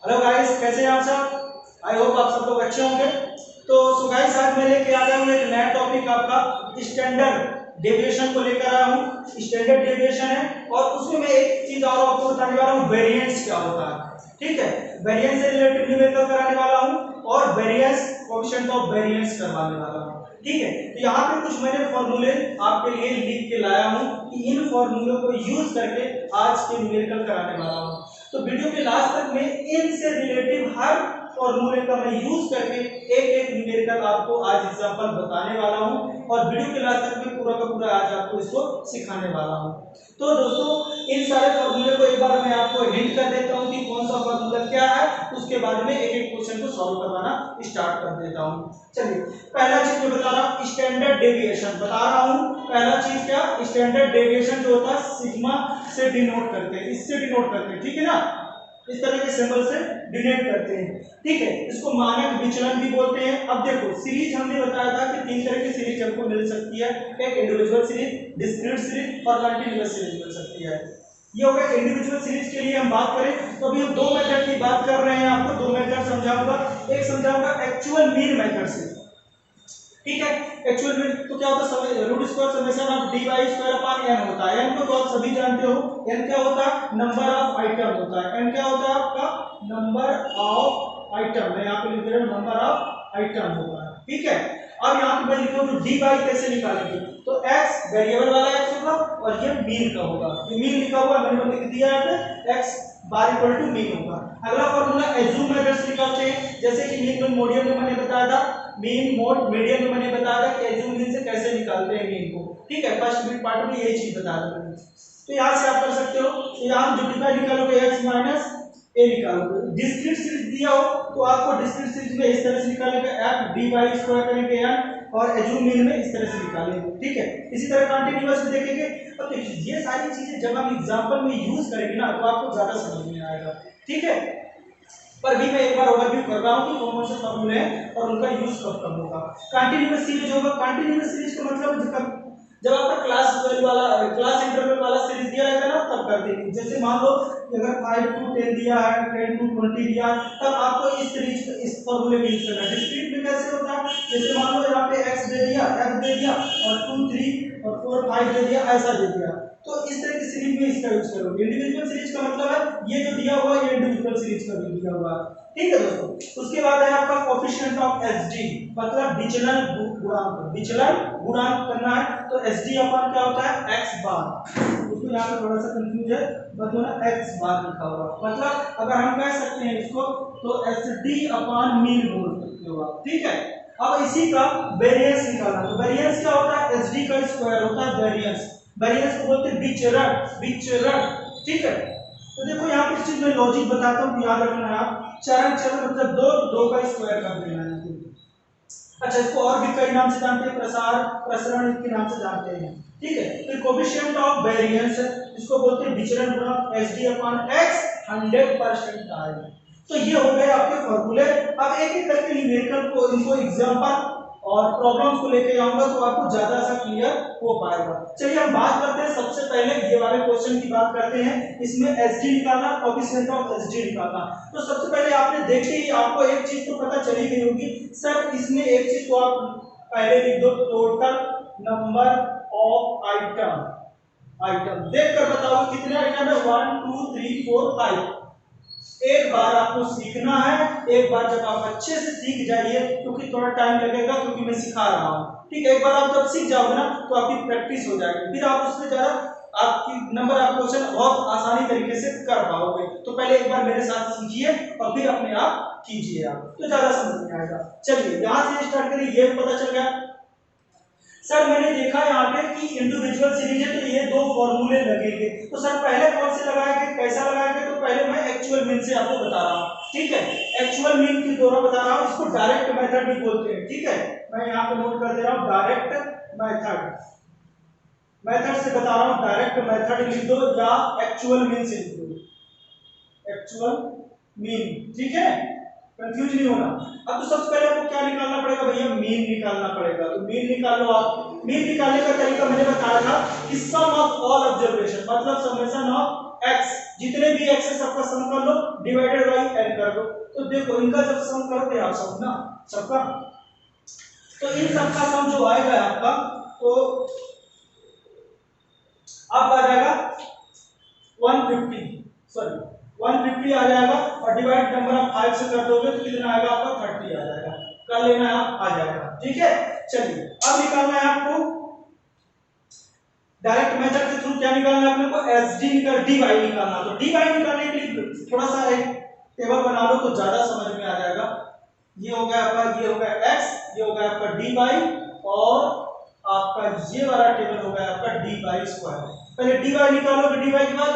Hello guys, कैसे हैं आप सब। आई होप आप सब लोग अच्छे होंगे। तो गाइस, आज मैं लेके आ गया हूँ एक नया टॉपिक आपका स्टैंडर्ड डेविएशन को लेकर आया हूँ। स्टैंडर्ड डेविएशन है और उसमें मैं एक चीज और आपको बताने वाला हूँ, वेरिएंस क्या होता है। ठीक है, वेरिएंस से रिलेटेड न्यूमेरिकल कराने वाला हूँ और वेरिएंस कोएफिशिएंट ऑफ वेरिएंस करवाने वाला हूँ। ठीक है, तो यहाँ पे कुछ मैंने फॉर्मूले आपके लिए लिख के लाया हूँ कि इन फॉर्मूलों को यूज करके आज के न्यूमेरिकल कराने वाला हूँ। तो वीडियो के लास्ट तक में इनसे रिलेटिव हर फॉर्मूले का मैं यूज करके एक एक न्यूमेरिकल आपको आज एग्जांपल बताने वाला हूं और वीडियो के लास्ट तक में पूरा का पूरा आज आपको इसको सिखाने वाला हूं। तो दोस्तों, इन सारे फॉर्मूले को एक बार मैं आपको हिंट कर देता हूं कि कौन सा फॉर्मूला क्या है, उसके बाद में एक एक क्वेश्चन को सॉल्व करवाना स्टार्ट कर देता हूं। चलिए, पहला चीज मैं बता रहा हूं, स्टैंडर्ड डेविएशन बता रहा हूं। पहला चीज क्या, स्टैंडर्ड डेविएशन जो होता है सिग्मा से डिनोट करते हैं, इससे डिनोट करते हैं। ठीक है ना, इस तरह के सिंबल से डिनोट करते हैं। ठीक है, इसको मानक विचलन भी बोलते हैं। अब देखो, सीरीज हमने बताया था कि तीन तरह की सीरीज हमको मिल सकती है, एक इंडिविजुअल सीरीज, डिस्क्रीट सीरीज और कंटीन्यूअस सीरीज मिल सकती है। ये हो गया इंडिविजुअल सीरीज के लिए हम बात करें तो अभी हम दो मेथड की बात कर रहे हैं, आपको दो मेथड समझाऊंगा। एक समझाऊंगा एक्चुअल मीन मेथड से। ठीक है, एक्चुअल मीन तो क्या होता है, root square summation of D by square upon N होता है। एन को तो आप सभी जानते हो, एन क्या होता है, नंबर ऑफ आइटम होता है। एन क्या होता है आपका, नंबर ऑफ आइटम। मैं यहाँ पे लिख रहा हूँ नंबर ऑफ आइटम होता है। ठीक है, अब यहाँ पे मैं लिखूँ तो डी बाई कैसे निकालेंगे, तो x वेरिएबल वाला x होगा और ये मीन का होगा। ये मीन लिखा हुआ मैंने लिख दिया है, x bar equal to mean होगा। अगला फॉर्मूला एज्यूम मेथड से निकालते हैं, जैसे कि मीन मोडियन में मैंने बताया था, मीन मोड मीडियन में मैंने बताया था कि एज्यूम मीन से कैसे निकालते हैं मीन को। ठीक है, फर्स्ट बिट पार्ट में यही चीज बताया था मैंने। तो यहाँ से आप कर सकते हो, तो यहाँ मल्टीप्लाई निकालोगे x माइनस ए निकालोगे। डिस्क्रीट सीरीज दिया हो तो आपको डिस्क्रीट सीरीज में इस तरह से निकालेंगे, f डी बाई स्क्वायर करेंगे n और एज्यूम मीन में इस तरह से निकालेंगे। ठीक है, इसी तरह कंटीन्यूअस में देखेंगे। अब देखिए, ये सारी चीजें जब हम एग्जांपल में यूज करेंगे ना तो आपको ज्यादा समझ में आएगा। ठीक है, पर भी मैं एक बार ओवरव्यू कर रहा हूं कि कौन से फॉर्मूले हैं और उनका यूज कब कब होगा। कंटीन्यूअस सीरीज होगा, कंटीन्यूअस सीरीज का मतलब जब आपका क्लास 12 वाला क्लास इंटरवल वाला सीरीज दिया रहेगा ना तब कर देंगे। जैसे मान लो अगर 5 to 10 दिया है, 10 to 20 दिया, तब आपको इस सीरीज इस फॉर्मूले का यूज करना है। डिस्क्रीट में कैसे होता है, जैसे मान लो यहाँ पे x दे दिया, f दे दिया और 2 3 और 4 5 दे दिया, ऐसा दे दिया, तो इस तरह की सीरीज में इसका यूज करोगे। इंडिविजुअल सीरीज का मतलब है ये जो दिया हुआ है ये इंडिविजुअल सीरीज का भी दिया हुआ है। ठीक है दोस्तों, उसके बाद है आपका कोएफिशिएंट ऑफ एसडी, मतलब विचलन गुणांक। विचलन गुणांक करना है तो एसडी अपन क्या होता है, x बार। उसको यहाँ पे थोड़ा सा कंफ्यूज है, मतलब ना x बार लिखा हुआ, मतलब अगर हम कह सकते हैं इसको तो एसडी अपॉन मीन बोल सकते हो आप। ठीक है, अब इसी का वेरिएंस निकालना, तो वेरिएंस क्या होता है, एसडी का स्क्वायर होता है वेरिएंस। वेरिएंस को बोलते हैं विचरण, विचरण। ठीक है, तो देखो यहाँ पे इस चीज में लॉजिक बताता हूँ, याद रखना है आप। चरण चरण मतलब दो, दो का स्क्वायर कर देना है। अच्छा, इसको और भी कई नाम से जानते हैं, प्रसार, प्रसरण के नाम से जानते हैं। ठीक है, फिर कोएफिशिएंट ऑफ वेरिएंस, इसको बोलते हैं विचरण गुणांक एसडी अपॉन x 100% आएगा। तो ये हो गए आपके फॉर्मूले। अब एक एक करके न्यूमेरिकल को, इनको एग्जांपल और प्रॉब्लम्स को लेके आऊंगा तो आपको ज्यादा सा क्लियर हो पाएगा। चलिए हम बात करते हैं, सबसे पहले ये वाले क्वेश्चन की बात करते हैं। इसमें एसडी निकालना, कोएफिशिएंट ऑफ एसडी निकालना। तो सबसे पहले आपने देखते ही आपको एक चीज तो पता चली गई होगी सर, इसमें एक चीज तो आप पहले लिख दो, total number of item. Item देखकर बताओ कितने आइटम है, 1 2 3 4 5। एक बार आपको सीखना है, एक बार जब आप अच्छे से सीख जाइए, क्योंकि थोड़ा टाइम लगेगा क्योंकि मैं सिखा रहा हूं। ठीक है, एक बार आप जब सीख जाओगे ना तो आपकी प्रैक्टिस हो जाएगी, फिर आप उससे ज्यादा आपकी नंबर ऑफ क्वेश्चन बहुत आसानी तरीके से कर पाओगे। तो पहले एक बार मेरे साथ सीखिए और फिर अपने आप कीजिए, आप तो ज्यादा समझ में आएगा। चलिए यहां से स्टार्ट करिए। ये पता चल गया सर, मैंने देखा यहाँ पे कि इंडिविजुअल सीरीज है तो ये दो फॉर्मूले लगेंगे, तो सर पहले कौन से लगाएंगे, कैसा लगाएंगे, तो पहले मैं एक्चुअल मीन से आपको बता रहा हूँ। ठीक है, एक्चुअल मीन की दोनों बता रहा हूँ, इसको डायरेक्ट मेथड भी बोलते हैं। ठीक है, मैं यहाँ पे नोट कर दे रहा हूँ, डायरेक्ट मेथड। मेथड से बता रहा हूँ, डायरेक्ट मेथड लिख दो या एक्चुअल मीन से लिख दो, एक्चुअल मीन। ठीक है, कंफ्यूज नहीं होना। अब तो सबसे पहले आपको क्या निकालना पड़ेगा भैया, मीन निकालना पड़ेगा। तो मीन निकाल लो आप। मीन निकालने का तरीका मैंने बताया था कि सम ऑफ ऑल ऑब्जर्वेशन, मतलब समेशन ऑफ x, जितने भी x है सबका सम कर लो, डिवाइडेड बाई n कर दो। तो देखो इनका जब सम करोगे आप सब ना सबका, तो इन सबका सम जो आएगा आपका, तो आप आ जाएगा 150, सॉरी 150 आ जाएगा, और डिवाइड नंबर ऑफ 5 से कर दोगे तो कितना आएगा आपका 30 आ जाएगा। कर लेना है आप, आ जाएगा। ठीक है, चलिए अब निकालना है आपको डायरेक्ट मेथड के थ्रू, क्या निकालना है अपने को, एसडी निकाल डी वाई निकालना। तो डी वाई निकालने के लिए थोड़ा सा एक टेबल बना लो तो ज्यादा समझ में आ जाएगा। ये हो गया आपका, ये हो गया x, ये हो गया आपका डी वाई, और आपका ये वाला टेबल हो गया आपका डी वाई स्क्वायर। पहले डी वाई निकालोगे, डी वाई के बाद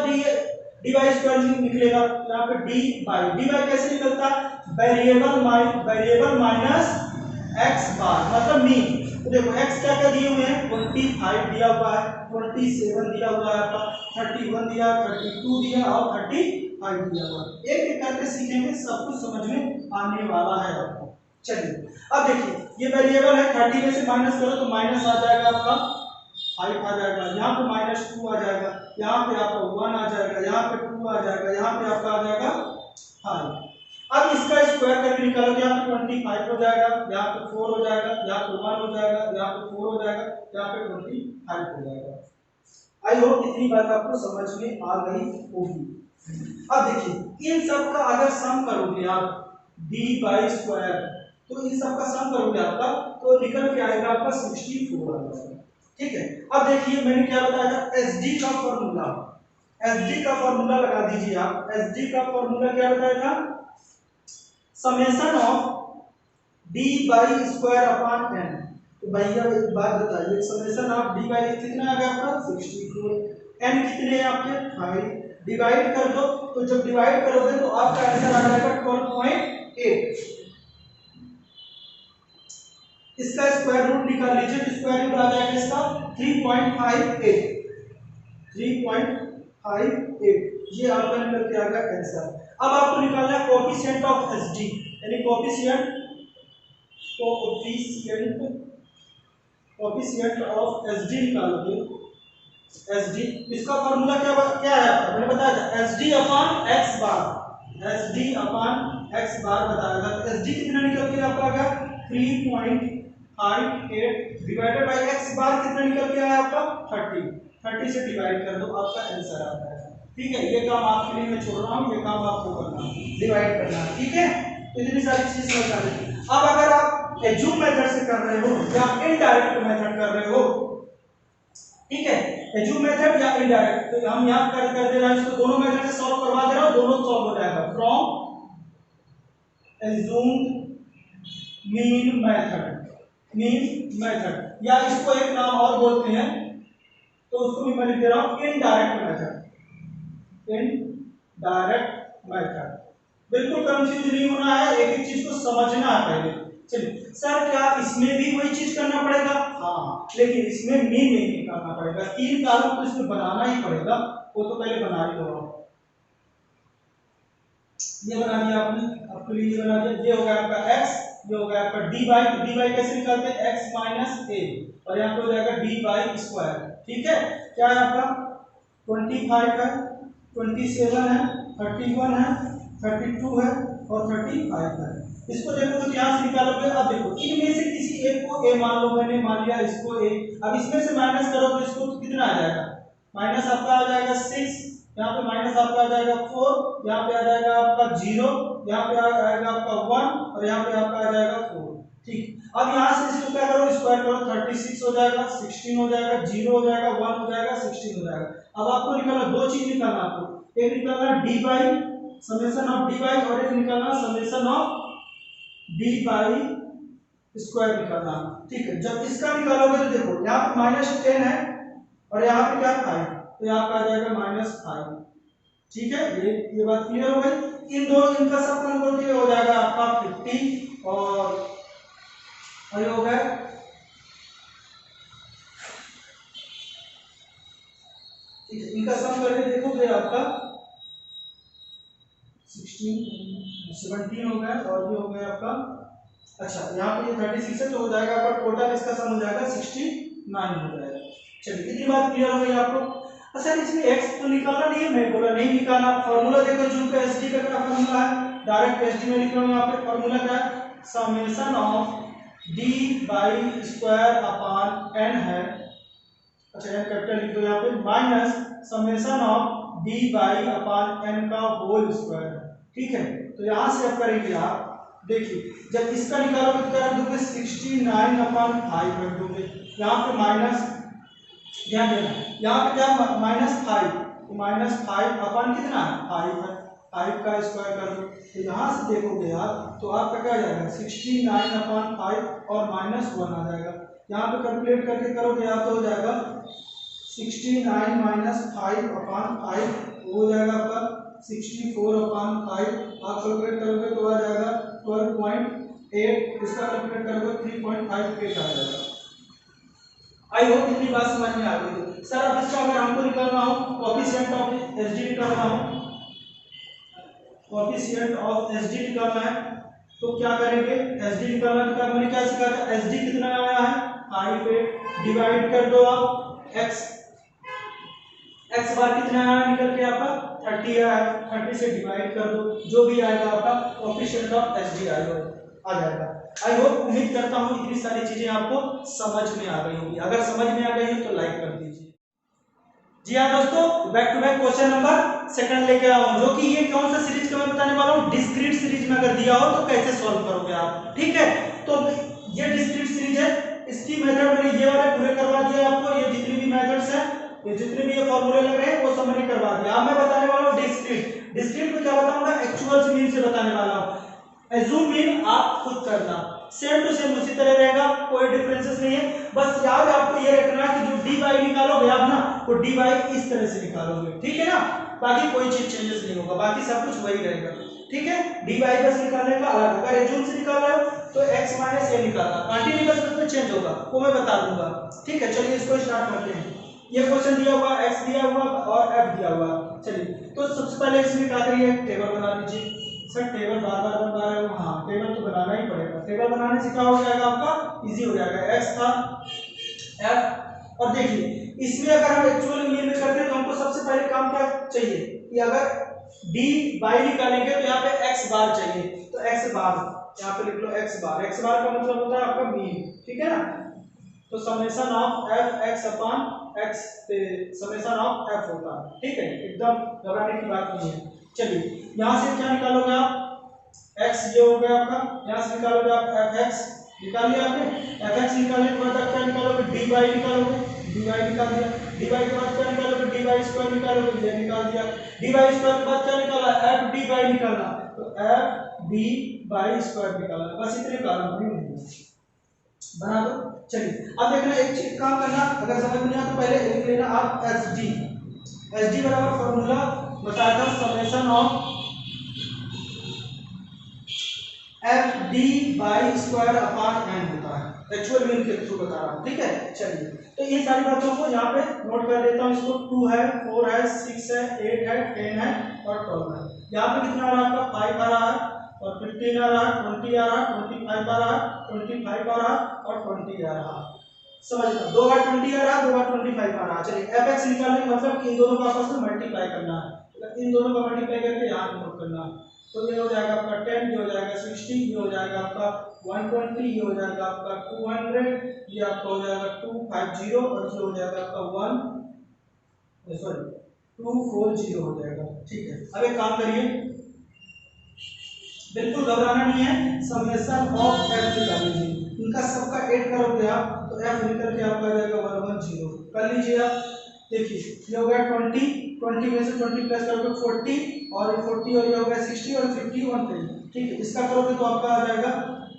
डी वाई स्क्वायर निकलेगा। यहाँ पे डी वाई कैसे निकलता है, वेरिएबल माइनस x बार मतलब मीन। तो देखो x क्या क्या दिए हुए हैं, 25 दिया हुआ है, 27 दिया हुआ है आपका, 31 दिया, 32 दिया और 35 दिया हुआ है। एक एक करके सीखेंगे, सब कुछ समझ में आने वाला है आपको। चलिए अब देखिए, ये वेरिएबल है, 30 में से माइनस करो तो माइनस आ जाएगा आपका 5 आ जाएगा, यहाँ पे -2 आ जाएगा, यहाँ पे आपका 1 आ जाएगा, यहाँ पे 2 आ जाएगा, यहाँ पे आपका आ जाएगा 5। अब इसका स्क्वायर करके निकालोगे, यहाँ पे 25 हो जाएगा, यहाँ पे 4 हो जाएगा, यहाँ पे 1 हो जाएगा, यहाँ पे 4 हो जाएगा, यहाँ पे 25 हो जाएगा। आई होप इतनी बात आपको समझ में आ गई होगी। अब देखिए इन सब का अगर सम करोगे आप डी बाई स्क्वायर, तो इन सब का सम करोगे आपका तो निकल के आएगा आपका 64 आ जाएगा। ठीक है, अब देखिए मैंने क्या बताया था, एसडी का फॉर्मूला, एसडी का फॉर्मूला लगा दीजिए आप। एसडी का फॉर्मूला क्या बताया था, summation of D by square upon N. तो भैया एक बात बताइए, समेशन ऑफ डी बाई कितना आ गया आपका 64, एन कितने हैं आपके 5, डिवाइड कर दो, तो जब डिवाइड करोगे तो आपका आंसर आ जाएगा 12.8। इसका स्क्वायर रूट निकाल लीजिए, तो स्क्वायर रूट आ जाएगा इसका 3.58, 3.58 ये आपका निकल के आ गया आंसर। अब आपको निकालना है कोएफिशिएंट ऑफ एसडी, यानी कोएफिशिएंट ऑफ एसडी निकालोगे। एसडी इसका फार्मूला क्या है आपका, मैंने बताया था एसडी अपॉन एक्स बार, एसडी अपॉन एक्स बार बताया था। तो एसडी कितना निकल के आपका आ गया 3.58 डिवाइडेड बाय एक्स बार कितना निकल के आया आपका 30 से डिवाइड कर दो, आपका आंसर आता है। ठीक है, ये काम आपके लिए मैं छोड़ रहा हूँ, ये काम आपको करना है, डिवाइड करना है। ठीक है, इतनी सारी चीज समझ आ गई। अब अगर आप एज्यूम मेथड से कर रहे हो या इनडायरेक्ट मेथड कर रहे हो, ठीक है, एज्यूम मेथड या इनडायरेक्ट, तो हम यहाँ कर दे रहे हैं इसको, दोनों मेथड से सॉल्व करवा दे रहा हूँ, दोनों सॉल्व हो जाएगा। फ्रॉम एज्यूम्ड मीन मेथड, या इसको एक नाम और बोलते हैं, तो उसको भी मैं लिख दे रहा हूँ इनडायरेक्ट मेथड। इनडायरेक्ट मेथड बिल्कुल कंफ्यूज नहीं होना है, एक एक चीज को समझना है पहले। चलिए सर क्या इसमें भी वही चीज करना पड़ेगा, हाँ, लेकिन इसमें मीन नहीं करना पड़ेगा, 3 कारण तो इसमें बनाना ही पड़ेगा, वो तो पहले बना ही दो। ये बना दिया आपने, आपके लिए ये बना दिया, ये हो गया आपका x, ये हो गया आपका dy, तो dy कैसे निकालते हैं x माइनस a, और यहाँ पे हो जाएगा dy स्क्वायर। ठीक है, क्या है आपका 25 है, 27 है, 31 है, 32 है और 35 है। इसको देखो तो यहाँ से निकालोगे। अब देखो इनमें से किसी एक को a मान लो, मैंने मान लिया इसको a, अब इसमें से माइनस करो तो इसको तो कितना आ जाएगा, माइनस आपका आ जाएगा 6, यहाँ पे माइनस आपका आ जाएगा 4, यहाँ पे आ जाएगा आपका 0, यहाँ पे आ जाएगा आपका 1 और यहाँ पे आपका आ जाएगा 4। ठीक, अब यहाँ से इसको क्या करो, स्क्वायर करो, 36 हो जाएगा, 16 हो जाएगा, 0 हो जाएगा, 1 हो जाएगा, 16 हो जाएगा। अब आपको निकालना दो चीज निकालना, आपको एक निकालना D by summation of D by, और एक निकालना summation of D by square निकालना। ठीक है, जब इसका निकालोगे तो देखो यहाँ पे -10 है और यहाँ पे क्या 5, तो यहाँ पे आ जाएगा -5। ठीक है, ये बात क्लियर हो गई। इन दो इनका सब करके हो जाएगा आपका 50 और ये हो गया, ठीक है, इनका सम करके देखोगे आपका 17 हो गया और ये हो गया आपका, अच्छा यहाँ पे ये 36 है तो हो जाएगा आपका टोटल इसका सम हो जाएगा 69 हो जाएगा। चलिए इतनी बात क्लियर हो गई आपको। सर इसमें x तो निकालना नहीं है, मैं बोला नहीं निकालना। फॉर्मूला देखो जूल का एसडी का क्या फॉर्मूला है, डायरेक्ट एसडी में लिख रहा हूं। यहाँ पे फॉर्मूला क्या है, summation of d by square upon n है, अच्छा n कैपिटल लिख दो यहाँ पे, minus summation of d by upon n का होल स्क्वायर, ठीक है। तो यहाँ से अब करेंगे आप, देखिए जब इसका निकालोगे तो क्या रख दोगे 69 अपॉन 5 रख दोगे, यहाँ पे माइनस, ध्यान देना यहाँ पे क्या -5, तो -5 अपॉन कितना है 5 है, 5 का स्क्वायर कर दो। तो यहाँ से देखोगे आप तो आपका क्या आ जाएगा 69 अपॉन 5 और -1 आ जाएगा। यहाँ पे कैलकुलेट करके करोगे आप तो हो जाएगा 69 माइनस 5 अपॉन 5 हो जाएगा आपका 64 अपॉन 5, आप कैलकुलेट करोगे तो आ जाएगा 12.8, इसका कैलकुलेट करोगे 3.58 आ जाएगा। आई होप इतनी बात समझ में आ गई। सर अब इसका अगर हमको निकालना हो कोएफिशिएंट ऑफ एसडी निकालना हो, कोएफिशिएंट ऑफ एसडी निकालना है तो क्या करेंगे, एसडी निकालना है तो मैंने क्या सीखा था, एसडी कितना आया है 5 पे डिवाइड कर दो आप एक्स बार कितना आया निकल के आपका 30 आया, 30 से डिवाइड कर दो, जो भी आएगा आपका कोएफिशिएंट ऑफ एसडी आ जाएगा। आई होप, उम्मीद करता हूँ इतनी सारी चीजें आपको समझ में आ गई होगी। अगर समझ में आ गई है तो लाइक कर दीजिए। जी हाँ दोस्तों, back to back question number second लेके आया हूँ, जो कि ये कौन सा सीरीज का मैं बताने वाला हूँ, डिस्क्रीट सीरीज में अगर दिया हो तो कैसे सॉल्व करोगे आप, ठीक है। तो ये डिस्क्रीट सीरीज है, इसकी मेथड मैंने ये वाले पूरे करवा दिया आपको, ये जितनी भी मेथड्स है, ये जितने भी ये फॉर्मूले लग रहे हैं वो सब मैंने करवा दिया। अब मैं बताने वाला हूँ डिस्क्रीट। डिस्क्रीट में क्या बताऊंगा, एक्चुअल मीन से बताने वाला हूँ। एज्यूम मीन आप खुद करना, सेम टू सेम उसी तरह रहेगा, कोई डिफरेंसेस नहीं है। बस याद आपको ये रखना कि जो डी बाई निकालोगे आप ना, तो डी बाई इस तरह से निकालोगे, ठीक है ना, बाकी कोई चीज चेंजेस नहीं होगा, बाकी सब कुछ वही रहेगा, ठीक है। डी बाई बस निकालने का अलग, अगर एज्यूम से निकाल रहे हो तो x माइनस ए निकालना, कंटीन्यूअस में चेंज होगा वो मैं बता दूंगा, ठीक है। चलिए इसको स्टार्ट करते हैं। ये क्वेश्चन दिया हुआ, x दिया हुआ और f दिया हुआ, चलिए तो सबसे पहले इसमें क्या करिए, टेबल बना लीजिए। सर टेबल बार बार बना रहे हो, हाँ टेबल तो बनाना ही पड़ेगा, टेबल बनाने से क्या हो जाएगा आपका इजी हो जाएगा। x था f, और देखिए इसमें अगर हम एक्चुअल मीन में करते हैं तो हमको सबसे पहले काम क्या चाहिए कि अगर d बाई निकालेंगे तो यहाँ पे x बार चाहिए, तो x बार यहाँ पे लिख लो x बार, x बार का मतलब होता है आपका मीन, ठीक है ना। तो summation of f x upon x पे समेशन ऑफ f होता है, ठीक है, एकदम घबराने की बात नहीं है। चलिए यहाँ से क्या निकालोगे आप, x ये हो गया आपका, यहाँ से निकालोगे आप fx, निकाल लिया आपने, fx निकालने के बाद क्या निकालोगे, dy निकालोगे, dy निकाल दिया, dy के बाद क्या निकालोगे, dy स्क्वायर निकालोगे, ये निकाल दिया, dy स्क्वायर के बाद क्या निकाला, f dy निकालना, तो f dy स्क्वायर निकालना, बस इतने कारण बना दो। चलिए अब देखना एक चीज काम करना, अगर समझ में नहीं आया तो पहले लिख लेना आप एसडी बराबर फॉर्मूला बताया था summation of F D by square upon N होता है, एक्चुअल मीन के थ्रू बता रहा हूँ, ठीक है। चलिए तो इन सारी बातों को यहाँ पे नोट कर देता हूँ, इसको 2 है, 4 है, 6 है, 8 है, 10 है और 12 है। यहाँ पे कितना आ रहा है आपका 5 आ रहा है और 15 आ रहा है, 20 आ रहा है, 25 आ रहा है, 25 आ रहा है और 20 आ रहा है, समझना, 2 बार 20 आ रहा है, 2 बार 25 आ रहा है। चलिए fx निकालने का मतलब कि इन दोनों को आपस में मल्टीप्लाई करना है, इन दोनों का मल्टीप्लाई करके यहाँ पे नोट करना है, तो ये हो जाएगा आपका 10, ये हो जाएगा 60, ये हो जाएगा आपका 120, ये हो जाएगा आपका 200, ये आपका हो जाएगा 250 और ये हो जाएगा आपका 240 हो जाएगा, ठीक है। अब एक काम करिए, बिल्कुल घबराना नहीं है, समेशन ऑफ f निकाल लीजिए, इनका सबका ऐड करोगे आप तो f निकल के आपका आ जाएगा 110, कर लीजिए आप। देखिए ये हो गया 20 में से 20 प्लस करोगे 40 और 40 और ये हो गया 60 और 50 110, ठीक है। इसका करोगे तो आपका आ जाएगा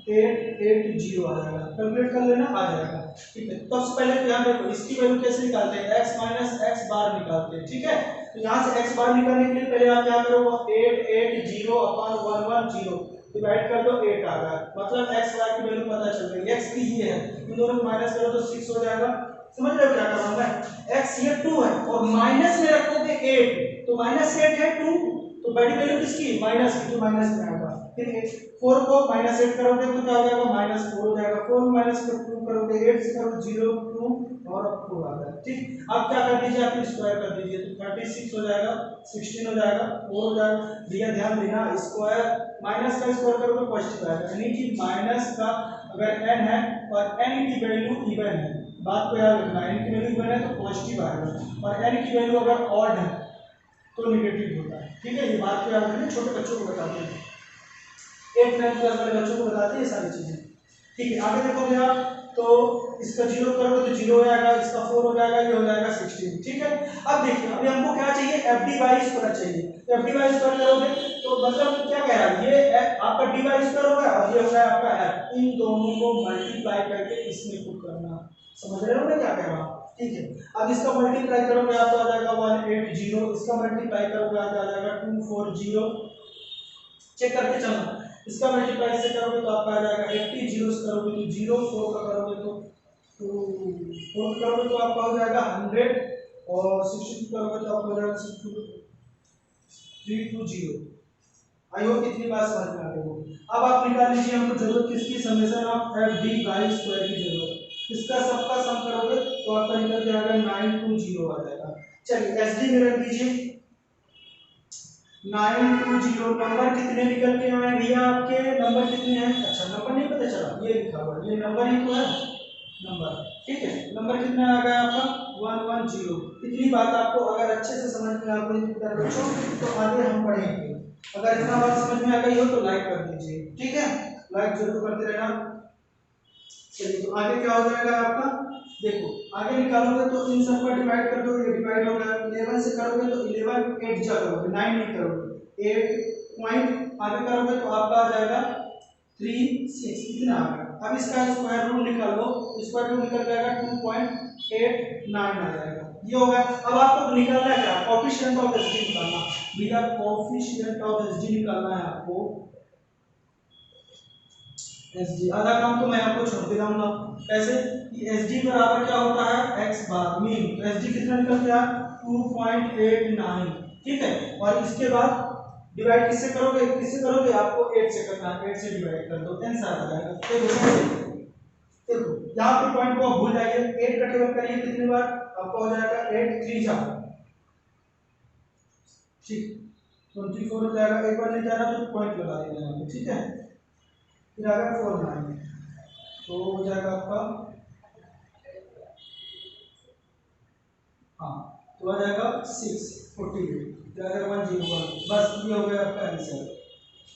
880 आ जाएगा, कैलकुलेट कर लेना, आ जाएगा, ठीक है। तो सबसे पहले ध्यान रखो इसकी वैल्यू कैसे निकालते हैं, x माइनस x बार निकालते हैं, ठीक है। तो यहाँ से x बार निकालने के लिए पहले आप क्या करोगे, 880 अपॉन 110 डिवाइड कर दो, 8 आ गया, मतलब x बार की वैल्यू पता चल गई, x की ये है, इन दोनों को माइनस करो तो 6 हो जाएगा, समझ रहे हो क्या कर रहा हूं मैं, x ये 2 है और माइनस में रखोगे 8, तो -8 है 2, तो बड़ी वैल्यू किसकी, माइनस की, तो माइनस में आएगा। फिर 4 को माइनस 8 करोगे तो क्या हो जाएगा, माइनस 4 हो जाएगा। 4 में माइनस 2 करोगे, 8 से करोगे 0 2 और 4 आ जाएगा। ठीक, अब क्या कर दीजिए, आप स्क्वायर कर दीजिए तो 36 हो जाएगा, 16 हो जाएगा, 4 हो जाएगा। भैया ध्यान देना, स्क्वायर माइनस का स्क्वायर करोगे पॉजिटिव आएगा, यानी कि माइनस का अगर n है और n की वैल्यू इवन है, बात को याद रखना, n की वैल्यू इवन है तो पॉजिटिव आएगा और n की वैल्यू अगर ऑड है तो नेगेटिव होता है। ठीक है, ये बात को याद रखना, छोटे बच्चों को बताते हैं, 8 9 क्लास वाले बच्चों को बताते हैं ये सारी चीजें। ठीक है, आगे देखोगे आप तो इसका 0 करोगे तो 0 हो जाएगा, इसका 4 हो जाएगा, ये हो जाएगा 16। ठीक है, अब देखिए अभी हमको क्या चाहिए, एफ डी वाई स्क्वायर चाहिए। तो एफ डी वाई स्क्वायर करोगे तो मतलब क्या कह रहा है, ये आपका डी वाई स्क्वायर होगा और ये होगा आपका एफ, इन दोनों को मल्टीप्लाई करके इसमें पुट करना। समझ रहे हो मैं क्या कह रहा हूँ? ठीक है, अब इसका मल्टीप्लाई करोगे आपको आ जाएगा 180, इसका मल्टीप्लाई करोगे आ जाएगा 240। चेक करके चलना, इसका मल्टीप्लाई से करोगे तो आपका आ जाएगा 80, 0 से करोगे तो 0, 4 का करोगे तो 4 करोगे तो आपका हो जाएगा 100 और 60 करोगे तो आपका हो जाएगा 320। आई होप कितनी बात समझ में आ गई होगी। अब आप निकाल लीजिए, हमको जरूरत किसकी, summation of F D by square की जरूरत। इसका सबका सम करोगे तो आपका निकल जाएगा 920 आ जाएगा। चलिए एस डी में रख दीजिए 920। नंबर कितने निकल के आए भैया, आपके नंबर कितने हैं, अच्छा नंबर नहीं पता चला, ये लिखा हुआ है, ये नंबर ही तो है नंबर। ठीक है, नंबर कितना आ गया आपका 110। इतनी बात आपको अगर अच्छे से समझ में आ गई बच्चों तो आगे हम पढ़ेंगे। अगर इतना बात समझ में आ गई हो तो लाइक कर दीजिए। ठीक है, लाइक जरूर करते रहना। चलिए तो आगे क्या हो जाएगा आपका, देखो आगे निकालोगे तो इन सब को डिवाइड कर दो, ये डिवाइड हो गया। 11 से करोगे तो 11 8 जा करोगे, 9 नहीं करोगे, 8 पॉइंट आगे करोगे तो आपका आ जाएगा 36। कितना आ गया, अब इसका स्क्वायर रूट निकाल लो, स्क्वायर रूट निकल जाएगा 2.89 आ जाएगा। ये हो गया। अब आपको निकालना है क्या, कोएफिशिएंट ऑफ एसडी निकालना। भैया कोएफिशिएंट ऑफ एसडी निकालना है आपको, एसडी आधा काम तो मैं आपको छोड़ के जाऊंगा। कैसे कि एसडी बराबर क्या होता है, x बार मीन। तो एसडी कितना निकल गया 2.89। ठीक है, और इसके बाद डिवाइड किससे करोगे, आपको 8 से करना है, 8 से डिवाइड कर दो, आंसर आ जाएगा। देखो यहाँ पे पॉइंट को भूल जाइए, 8 का टेबल करिए कितनी बार, आपको हो जाएगा 8 3 जा, ठीक 24 हो जाएगा। एक बार नहीं जा रहा तो पॉइंट लगा देना यहाँ पे। ठीक है, फिर अगर 4 बनाएंगे तो हो जाएगा आपका, हाँ तो आ जाएगा 648 अगर 101। बस ये हो गया आपका आंसर।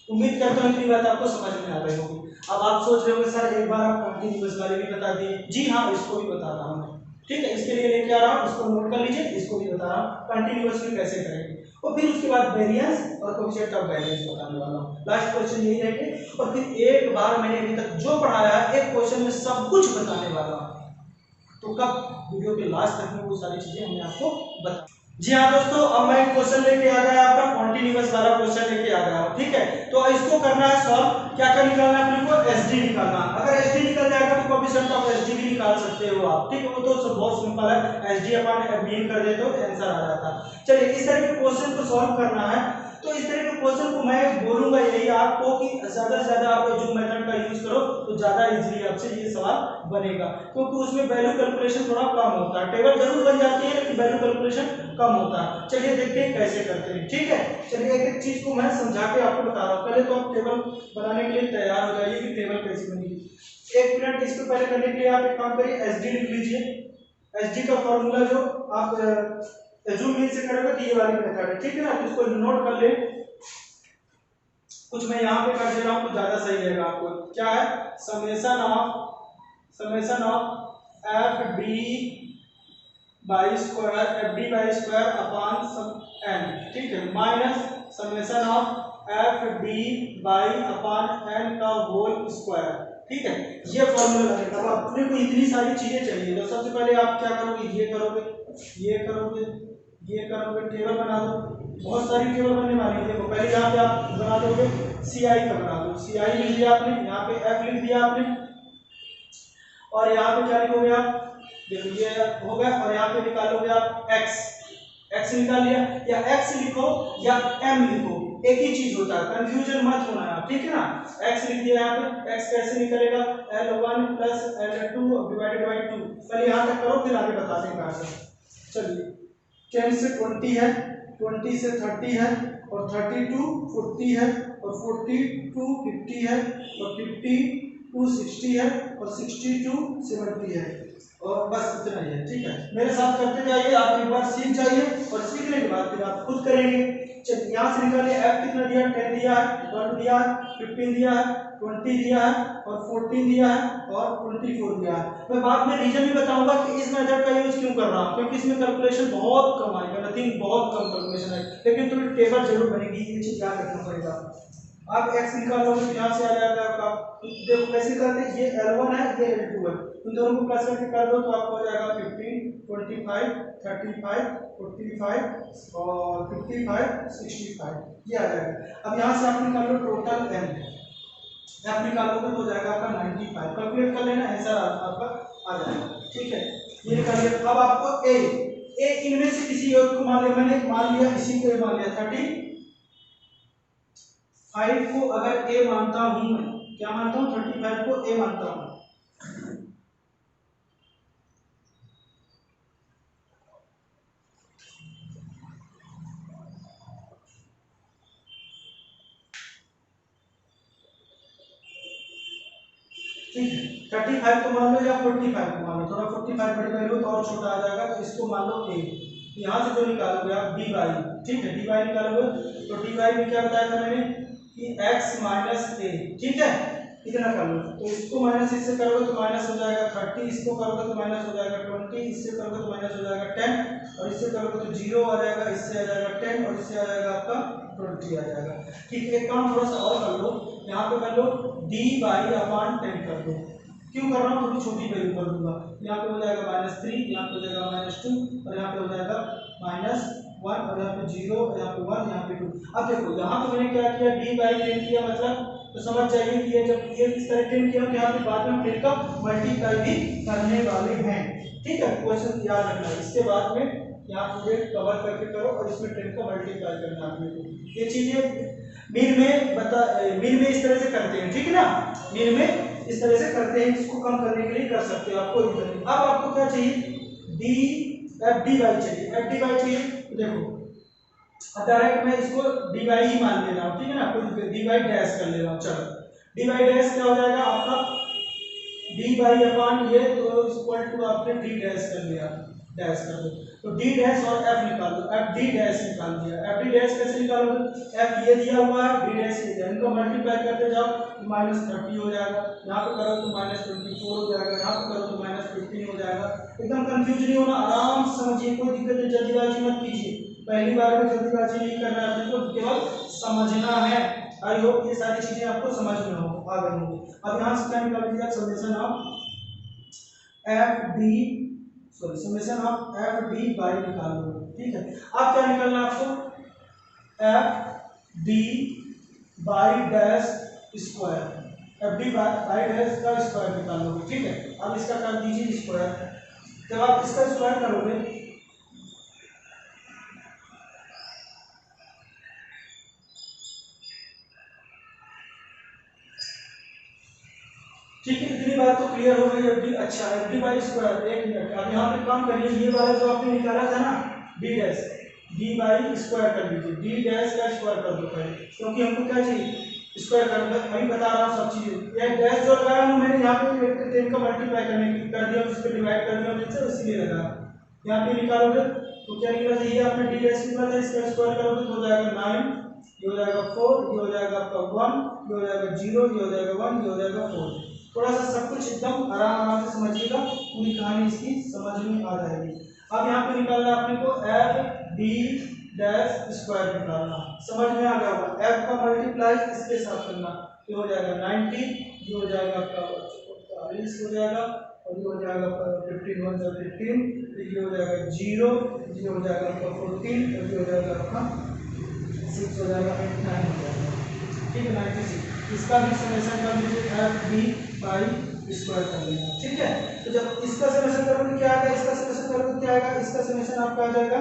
उम्मीद करता हूँ इतनी बात आपको समझ में आ गई होगी। अब आप सोच रहे होंगे सर एक बार आप कंटिन्यूअस वाले भी बता दिए। जी हाँ, इसको भी बता रहा हूँ। ठीक है, इसके लिए लेके आ रहा हूँ, इसको नोट कर लीजिए, इसको भी बता रहा हूँ कंटिन्यूअस में कैसे करेंगे, और फिर उसके बाद वेरिएंस और कोएफिशिएंट ऑफ वेरिएंस बताने वाला हूँ। लास्ट क्वेश्चन यही रहेंगे, और फिर एक बार मैंने अभी तक जो पढ़ाया है एक क्वेश्चन में सब कुछ बताने वाला हूँ। तो कब, वीडियो के लास्ट तक में वो सारी चीजें हमने आपको बता। जी हाँ दोस्तों, अब मैं एक क्वेश्चन लेके आ गया, आपका कॉन्टिन्यूअस वाला क्वेश्चन लेके आ गया। ठीक है, तो इसको करना है सॉल्व। क्या क्या निकालना है अपने को, एसडी निकालना। अगर एसडी निकल जाएगा तो कोएफिशिएंट ऑफ एसडी भी निकाल सकते हो आप। ठीक है, वो तो बहुत सिंपल है, एसडी अपॉन बीन कर देते हो आंसर आ जाता है। चलिए इस तरह के क्वेश्चन को सॉल्व करना है, तो इस तरह के क्वेश्चन को मैं बोलूंगा यही आपको कि ज्यादा से ज्यादा आप जो मेथड का यूज करो तो ज्यादा इजीली आपसे ये सवाल बनेगा, क्योंकि उसमें वैल्यू कैलकुलेशन थोड़ा कम होता है। टेबल जरूर बन जाती है लेकिन वैल्यू कैलकुलेशन कम होता है। चलिए देखते हैं कैसे करते हैं। ठीक है, चलिए एक एक चीज को मैं समझा के आपको बता रहा हूँ। पहले तो आप टेबल बनाने के लिए तैयार हो जाइए कि टेबल कैसी बनेगी। 1 मिनट इसको पहले करने के लिए आप एक काम करिए, एसडी लिख लीजिए। एसडी का फॉर्मूला जो आप जूम इन से करोगे तो ये वाली मेथड है। ठीक है ना, तो इसको नोट कर ले। कुछ मैं यहाँ पे कर दे रहा हूँ तो ज्यादा सही रहेगा आपको। क्या है, summation of F D by square upon sum N. ठीक है, minus summation of F D by upon N का होल स्क्वायर। ठीक है, ये फॉर्मूला लगेगा। अब अपने को इतनी सारी चीजें चाहिए, तो सबसे पहले आप क्या करोगे, ये करोगे, टेबल बना दो। बहुत सारी टेबल बनने वाली है। देखो पहले यहाँ पे आप बना दोगे सी आई का बना दो, सी आई लिख दिया आपने, यहाँ पे एफ लिख दिया आपने, और यहाँ पे क्या लिखोगे आप, देखो ये हो गया, और यहाँ पे निकालोगे आप एक्स। x निकाल लिया, या x लिखो या m लिखो, एक ही चीज होता है, कंफ्यूजन मत होना है, ठीक है ना। x लिख दिया यहाँ पे, x कैसे निकलेगा, L1 plus L2 divided by 2। पहले यहाँ तक करो फिर आगे बताते हैं कहाँ से। चलिए 10 से 20 है, 20 से 30 है, और 30 टू 40 है, और 40 टू 50 है, और 50 टू 60 है, और 60 टू 70 है, और बस इतना ही है, ठीक है। मेरे साथ करते जाइए, आप एक बार सीख जाइए और सीखने के बाद फिर आप खुद करेंगे। चलिए यहाँ से निकालिए, f कितना दिया, 10 दिया है, 12 दिया है, 15 दिया है, 20 दिया है, और 14 दिया है, और 24 दिया है। मैं बाद में रीजन भी बताऊंगा कि इस मेथड का यूज क्यों कर रहा हूँ, क्योंकि इसमें कैलकुलेशन बहुत कम आएगा, नथिंग, बहुत कम कैलकुलेशन है, लेकिन थोड़ी टेबल जरूर बनेगी, ये चीज याद रखना पड़ेगा। आप x निकालोगे तो यहाँ से आ जाएगा आपका, देखो कैसे करते हैं, ये L1 है, ये L2 है, उन दोनों को प्लस करके कर दो तो आपको हो जाएगा 15, 25, 35, 45 और 55, 65, ये आ जाएगा। अब यहाँ से आप निकाल लो टोटल m, f निकालोगे तो हो जाएगा आपका 95, कैलकुलेट कर लेना, आंसर आपका आ जाएगा, ठीक है। ये निकालिए। अब आपको a इनमें से किसी एक को मान लिया, मैंने मान लिया इसी को मान लिया 35 को अगर a मानता हूं, क्या मानता हूं, 35 को a मानता हूं, ठीक है। 35 को मान लो या 45 को मान लो, थोड़ा 45 बड़ी वैल्यू तो और छोटा आ जाएगा, तो इसको मान लो a। यहाँ से जो निकालोगे आप dy, ठीक है, dy निकालोगे तो dy में क्या बताया था मैंने कि x माइनस a, ठीक है, इतना कर लो। तो इसको माइनस इससे करोगे तो माइनस हो जाएगा 30, इसको करोगे तो माइनस हो जाएगा 20, इससे करोगे तो माइनस हो जाएगा 10, और इससे करोगे तो 0 आ जाएगा, इससे आ जाएगा 10, और इससे आ जाएगा आपका 20 आ जाएगा, ठीक है। एक काम थोड़ा सा और कर लो, यहाँ पे कर लो dy/10 कर दो, क्यों कर रहा हूँ, थोड़ी छोटी वैल्यू कर दूंगा, यहाँ पे हो जाएगा -3, यहाँ पे हो जाएगा -2, और यहाँ पे हो जाएगा -1, और यहाँ पे 0, और यहाँ पे 1, यहाँ पे 2। अब देखो यहाँ पे मैंने क्या किया, dy/10 किया, मतलब तो समझ जाइए कि ये जब ये इस तरह 10 किया तो यहाँ पे बाद में 10 का मल्टीप्लाई भी करने वाले हैं, ठीक है, क्वेश्चन याद रखना है। इसके बाद में यहाँ पे कवर करके करो, और इसमें 10 का मल्टीप्लाई करना है, ये चीजें मीन में इस तरह से करते हैं, ठीक है ना, मीन में इस तरह से करते हैं, इसको कम करने के लिए कर सकते हो, आपको दिक्कत नहीं। अब आपको क्या चाहिए, dy चाहिए, fdy चाहिए, तो देखो डायरेक्ट मैं इसको dy ही मान ले रहा हूँ, ठीक है ना, कोई dy डैश कर ले रहा हूँ। चलो dy डैश क्या हो जाएगा आपका, d/, ये तो इक्वल टू आपने d डैश कर लिया, डैश कर दो, तो d डैश और f निकाल दो, f d डैश निकाल दिया। f d डैश कैसे निकालोगे, f ये दिया हुआ है, d डैश ये दिया, इनको मल्टीप्लाई करते जाओ तो -30 हो जाएगा, यहाँ पे करो तो -24 हो जाएगा, यहाँ पे करो तो -15 हो जाएगा। एकदम कंफ्यूज नहीं होना, आराम से समझिए, कोई दिक्कत नहीं, जल्दीबाजी मत कीजिए, पहली बार में जल्दीबाजी नहीं करना है, आपको केवल समझना है। आई होप ये सारी चीजें आपको समझ में हो आ गई होंगी। अब यहाँ से क्या निकाल दिया, summation of F D by निकाल लो, ठीक है। अब क्या निकालना है आपको, F D by dash square, F D by dash का स्क्वायर निकाल लोगे, ठीक है। अब इसका कर दीजिए स्क्वायर, जब आप इसका स्क्वायर करोगे ठीक है, इतनी बात तो क्लियर हो गई एफ डी। अच्छा एफ डी बाई स्क्वायर, एक मिनट, अब यहाँ पे काम करिए, ये वाला जो आपने निकाला था ना D dash, D by square कर लीजिए, डी डैश का स्क्वायर कर दो पहले, क्योंकि हमको क्या चाहिए स्क्वायर करना, अभी बता रहा हूँ सब चीजें। ये डैश जो लगाया हूँ मैंने यहाँ पे 10 का मल्टीप्लाई करने की कर दिया, उस पर डिवाइड कर दिया जिससे इसीलिए लगा, यहाँ पे निकालोगे तो क्या निकला, ये आपने डी डैश निकाला था, इसका स्क्वायर करोगे तो हो जाएगा 9, ये हो जाएगा 4, ये हो जाएगा आपका 1, ये हो जाएगा 0, ये हो जाएगा 1, ये हो जाएगा 4। थोड़ा सा सब कुछ एकदम आराम से समझिएगा, पूरी कहानी इसकी समझ में आ जाएगी। अब यहाँ पे निकालना आपने को एफ डी डैश स्क्वायर निकालना, समझ में आ गया होगा, एफ का मल्टीप्लाई इसके साथ करना, ये हो जाएगा 90, ये हो जाएगा आपका 40 हो जाएगा, और ये हो जाएगा 15 1 जा 15, ये हो जाएगा 0, ये हो जाएगा आपका 14, और ये हो जाएगा आपका 6 हो जाएगा 8 9 हो जाएगा, ठीक है 96। इसका भी समेशन कर लीजिए, एफ डी बाई स्क्वायर कर लेना, ठीक है। तो जब इसका समेशन करोगे क्या आएगा, इसका समेशन करोगे क्या आएगा, इसका समेशन आपका आ जाएगा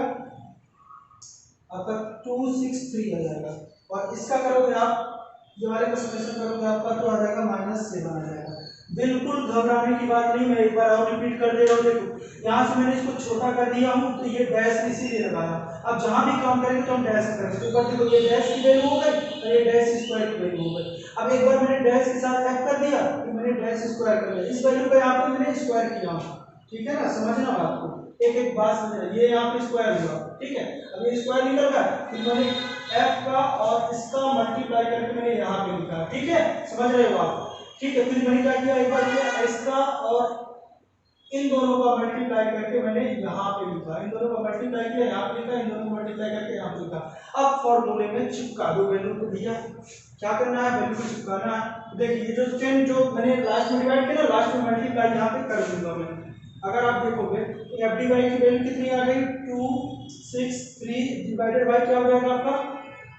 आपका 263 आ जाएगा। और इसका करोगे आप, ये वाले का समेशन करोगे आपका तो आ जाएगा -7 आ जाएगा। बिल्कुल घबराने की बात नहीं, मैं एक बार और रिपीट कर दे रहा हूँ। देखो यहाँ से मैंने इसको छोटा कर दिया हूँ तो ये डैश इसीलिए लगाया। अब जहाँ भी काम करेंगे तो हम डैश करेंगे। तो ऊपर देखो ये डैश की वैल्यू हो गई और ये डैश स्क्वायर की वैल्यू हो गई। अब एक बार मैंने डैश के साथ ऐड कर दिया तो मैंने डैश स्क्वायर कर लिया, इस वैल्यू को यहाँ पे मैंने स्क्वायर किया हूँ। ठीक है ना, समझना बात को, एक एक बात समझना। ये यहाँ पे स्क्वायर हुआ, ठीक है। अब ये स्क्वायर निकल गया, फिर मैंने f का और इसका मल्टीप्लाई करके मैंने यहाँ पे लिखा, ठीक है, समझ रहे हो आप। ठीक है, फिर मैंने क्या किया, एक बार किया इसका और इन दोनों का मल्टीप्लाई करके मैंने यहाँ पे लिखा, इन दोनों का मल्टीप्लाई किया यहाँ पे लिखा, इन दोनों को मल्टीप्लाई करके यहाँ पे लिखा। अब फॉर्मूले में चिपका दो वैल्यू को भैया, क्या करना है, वैल्यू को चिपकाना है। देखिए जो 10 जो मैंने लास्ट में डिवाइड किया ना, लास्ट में मल्टीप्लाई यहाँ पे कर दूंगा मैं। अगर आप देखोगे तो एफ डी वाई की वैल्यू कितनी आ गई, 263 डिवाइडेड बाई क्या हो जाएगा आपका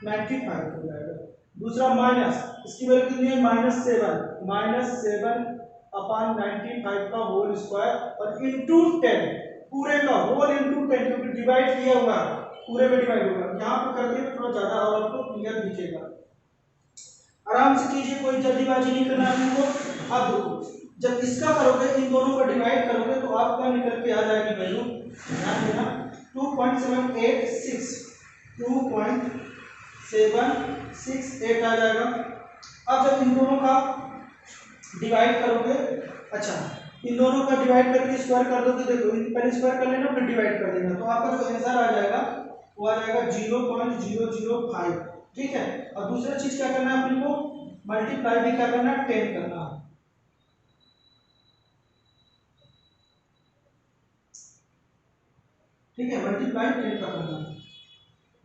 95 हो जाएगा। दूसरा माइनस, इसकी वैल्यू कितनी है, -7 अपॉन 95 का होल स्क्वायर और इनटू 10, पूरे का होल इनटू 10, क्योंकि डिवाइड किया हुआ है पूरे में डिवाइड होगा। यहाँ पे कर दिए थोड़ा ज्यादा और आपको क्लियर दिखेगा। आराम से कीजिए, कोई जल्दीबाजी नहीं करना है आपको। अब देखो जब इसका करोगे, इन दोनों को डिवाइड करोगे तो आपका निकल के आ जाएगी वैल्यू, ध्यान देना, 2.786 2.768 आ जाएगा। अब जब इन दोनों का डिवाइड करोगे, अच्छा इन दोनों का डिवाइड करके स्क्वायर कर दोगे, देखो पहले स्क्वायर कर लेना फिर डिवाइड कर देना, तो आपका जो आंसर आ जाएगा वो आ जाएगा 0.005, ठीक है। और दूसरा चीज क्या करना है अपने को, मल्टीप्लाई भी क्या करना है, 10 करना है। ठीक है, मल्टीप्लाई 10 का करना है।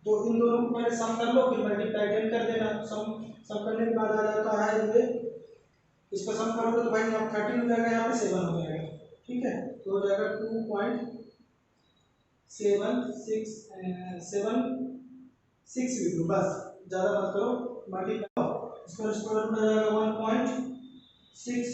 तो इन दोनों को पहले सम कर लो, फिर मल्टीप्लाई 10 कर देना। सम करने के बाद आ जाता है ये, इसको सम करोगे तो भाई यहाँ 13 हो जाएगा, यहाँ पे 7 हो जाएगा, ठीक है। तो हो जाएगा 2.767 लिख लो बस, ज्यादा मत करो, मल्टीप्लाई इसका स्क्वायर रूट आ जाएगा 1.6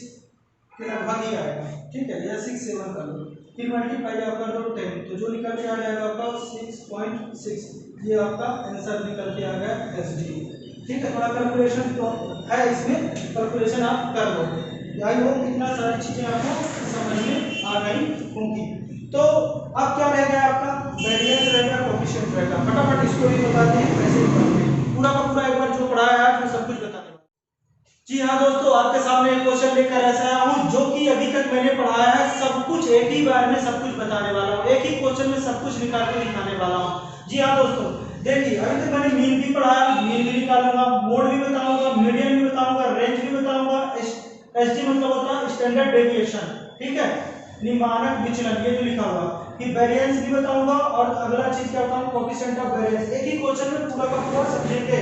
के लगभग ही आएगा, ठीक है, या 6 7 कर लो, फिर मल्टीप्लाई आप कर दो 10, तो जो निकल के आ जाएगा आपका 6.6, ये आपका आंसर निकल के आ गया एसडी। ठीक है, थोड़ा कैलकुलेशन तो है इसमें, कैलकुलेशन आप कर लो। आई होप कितना सारी चीजें आपको समझ में आ गई होंगी। तो अब क्या रह गया आपका, वेरिएंस रहेगा, कोएफिशिएंट रहेगा। फटाफट इसको भी बताते हैं कैसे करते हैं, पूरा का पूरा एक बार जो पढ़ाया है मैं सब कुछ बताते हैं। जी हाँ दोस्तों, आपके सामने एक क्वेश्चन लेकर ऐसा आया हूँ जो कि अभी तक मैंने पढ़ाया है सब कुछ एक ही बार में सब कुछ बताने वाला हूँ, एक ही क्वेश्चन में सब कुछ निकाल के दिखाने वाला हूँ। जी हाँ दोस्तों, देखिए अभी तक मैंने मीन भी पढ़ाया, मीन भी निकालूंगा, मोड भी बताऊंगा, मीडियन भी बताऊंगा, रेंज भी बताऊंगा, एसडी मतलब होता है स्टैंडर्ड डेविएशन, ठीक है, निमानक विचलन, ये जो लिखा हुआ, कि वेरिएंस भी बताऊंगा और अगला चीज क्या बताऊंगा, कोएफिशिएंट ऑफ वेरिएंस। एक ही क्वेश्चन में पूरा का पूरा सब्जेक्ट है।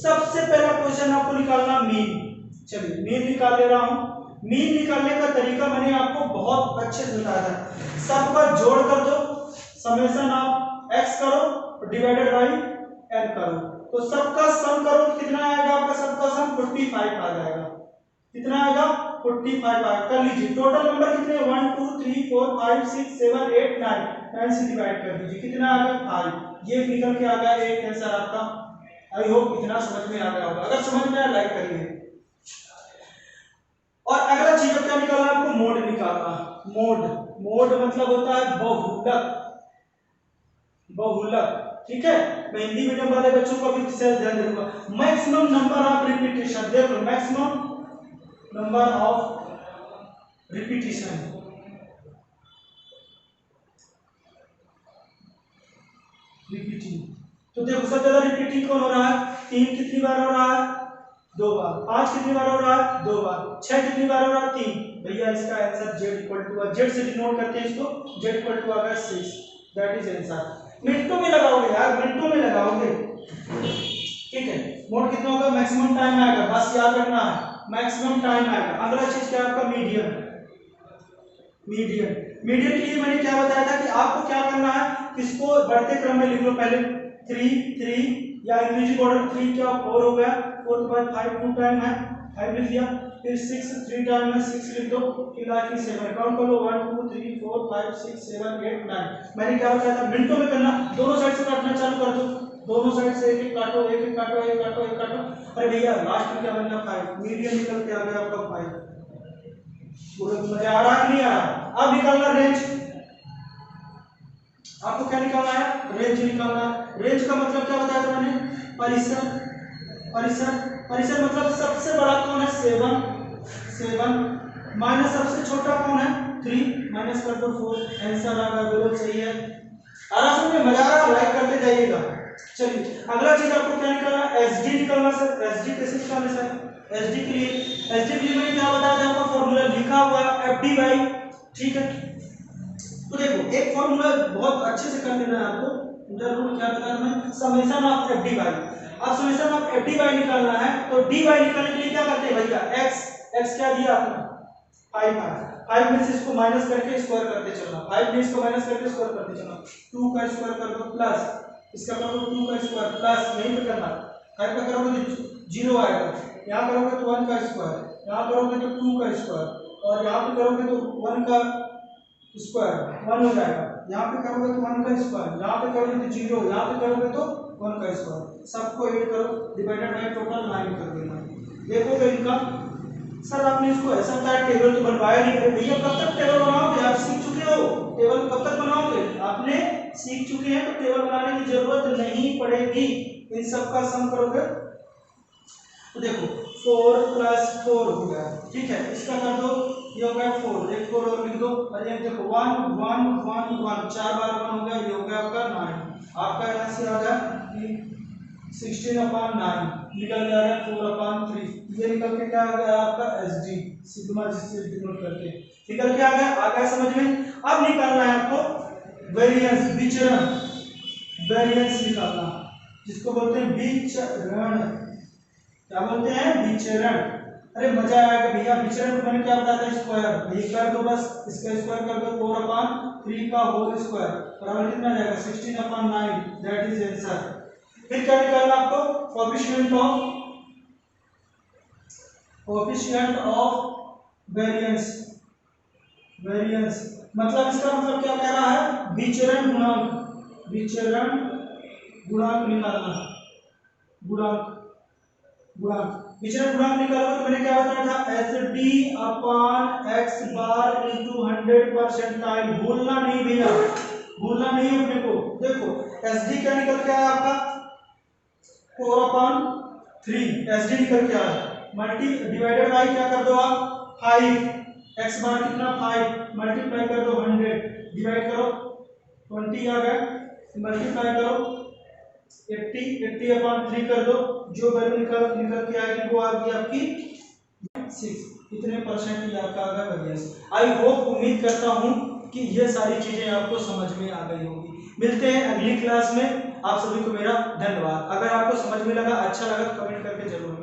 सबसे पहला क्वेश्चन आपको निकालना मीन। चलिए मीन निकाल ले रहा हूं। मीन निकालने का तरीका मैंने आपको बहुत अच्छे से बताया था, सबका जोड़ कर दो, समेशन ऑफ x करो डिवाइडेड बाई n करो, तो सबका सम करो तो कितना आएगा आपका, सबका सम 45 आ जाएगा। कितना आएगा, 45 आएगा। कर लीजिए टोटल नंबर कितने, 1 2 3 4 5 6 7 8 9, 9 से डिवाइड कर दीजिए, कितना आ गया 5, ये निकल के आ गया एक आंसर आपका। आई होप इतना समझ में आ गया होगा, अगर समझ में आया लाइक करिए। और अगला चीज क्या निकालना है आपको, मोड निकालना। मोड मतलब होता है बहुलक, बहुलक, ठीक है। मैं हिंदी मीडियम वाले बच्चों को भी विशेष ध्यान दूंगा। मैक्सिमम नंबर ऑफ रिपीटेशन, देख लो maximum number of repetition, repeating, तो देखो सबसे ज्यादा रिपीटिंग कौन हो रहा है, 3 कितनी बार हो रहा है, 2 बार, 5 कितनी बार हो रहा है, 2 बार, 6 कितनी बार हो रहा है, 3। भैया इसका answer z equal to, z से डिनोट करते हैं इसको, z इक्वल टू आ गया 6, दैट इज आंसर। मिनटों में लगाओगे यार, मिनटों में लगाओगे, ठीक है। मोड कितना होगा, मैक्सिमम टाइम आएगा, बस याद रखना है मैक्सिमम टाइम आएगा। अगला चीज क्या आपका, मीडियन। मीडियन के लिए मैंने क्या बताया था कि आपको क्या करना है, इसको बढ़ते क्रम में लिख लो, पहले 3 या इंग्लिश ऑर्डर 3 क्या 4 हो गया, 4 के बाद 5 2 टाइम है 5 लिख दिया, फिर 6 3 टाइम है 6 लिख दो, फिर लास्ट में 7 काउंट कर लो, 1 2 3 4 5 6 7 8 9। मैंने क्या बताया था, मिनटों में करना, दोनों साइड से काटना चालू कर दो, दोनों साइड से एक एक काटो, एक एक काटो, एक काटो, एक काटो। अरे भैया लास्ट में क्या बन गया 5, मीडियम निकल के आ गया आपका 5। पूरा मजा आ रहा है नहीं आ रहा? अब निकालना रेंज, आपको क्या निकालना है? रेंज निकालना है। रेंज का मतलब क्या बताया था मैंने? परिसर। परिसर, परिसर मतलब सबसे बड़ा कौन है? 7 माइनस सबसे छोटा कौन है? 3 माइनस कर दो 4। आंसर आ गया, बिल्कुल सही है। आराम से मजा आ रहा है, लाइक करते जाइएगा। चलिए अगला चीज आपको क्या निकालना है? एसडी निकालना सर। एसडी कैसे निकालना सर? एसडी के लिए मैंने क्या बताया था आपका? फॉर्मूला लिखा हुआ है एफडी बाई, ठीक है। तो देखो एक फॉर्मूला बहुत अच्छे से कर लेना है आपको। इंटर रूट क्या करना है? Summation of FD by. अब समेशन ऑफ एफडी बाई निकालना है तो डी बाई निकालने के लिए क्या करते हैं भैया? एक्स क्या दिया आपने? 5 है। 5 में से इसको माइनस करके स्क्वायर करते चलना। 5 में इसको माइनस करके स्क्वायर करते चलना। 2 का स्क्वायर कर दो प्लस इसका करोगे 2 का स्क्वायर प्लस नहीं पे करना। 5 का करोगे तो 0 आएगा। यहाँ करोगे तो 1 का स्क्वायर, यहाँ करोगे तो 2 का स्क्वायर और यहाँ पे करोगे तो 1 का स्क्वायर 1 हो जाएगा। यहाँ पे करोगे तो 1 का स्क्वायर, यहाँ पे करोगे तो 0, यहाँ पे करोगे तो 1 का स्क्वायर। सबको ऐड करो, डिवाइडेड बाय टोटल 9 कर देना। देखोगे इनका सर आपने इसको ऐसा बताया टेबल तो बनवाया नहीं। भैया कब तक टेबल बनाओगे? आप सीख चुके हो, टेबल कब तक बनाओगे? आपने सीख चुके हैं तो टेबल बनाने की जरूरत नहीं पड़ेगी। इन सब का सम करोगे तो देखो 4 + 4 हो गया, ठीक है। इसका कर दो, ये हो गया 4, एक 4 और लिख दो। और ये देखो 1 1 1 1 4 बार 1 हो गया, ये हो गया आपका 9। आपका यहाँ से आ गया कि 16/9 निकल जाएगा 4/3। ये निकल के क्या आ गया आपका? एसडी सिग्मा, जिससे डिनोट करते हैं, निकल के आ गया समझ में। अब निकालना है आपको वेरिएंस, विचरण। वेरिएंस निकालना जिसको बोलते हैं विचरण। क्या बोलते हैं? विचरण। अरे मजा आएगा भैया। विचरण को मैंने क्या बताया था? स्क्वायर। ये कर दो बस, इसका स्क्वायर कर दो 4/3 का होल स्क्वायर बराबर कितना आ जाएगा? 16/9। That is answer. फिर क्या निकालना आपको? Coefficient of variance. वेरिएंस मतलब इसका मतलब क्या कह रहा है? विचरण गुणांक। विचरण गुणांक निकालना। गुणांक विचरण गुणांक निकालोगे तो मैंने क्या बताया था? SD/x bar into 100%। भूलना नहीं भैया, भूलना नहीं है अपने को। देखो SD क्या निकल के आया आपका? 4/3 SD निकल के आया। मल्टी डिवाइडेड बाई क्या कर दो आप? 5। x बार कितना? 5 मल्टीप्लाई कर दो 100, डिवाइड करो 20 आ गया, मल्टीप्लाई करो 80/3 कर दो। जो वैल्यू निकल के आएगी वो आ गई आपकी 6। कितने परसेंट ये आपका आ गया वेरिएंस। आई होप, उम्मीद करता हूं कि ये सारी चीजें आपको समझ में आ गई होगी। मिलते हैं अगली क्लास में। आप सभी को मेरा धन्यवाद। अगर आपको समझ में लगा, अच्छा लगा तो कमेंट करके जरूर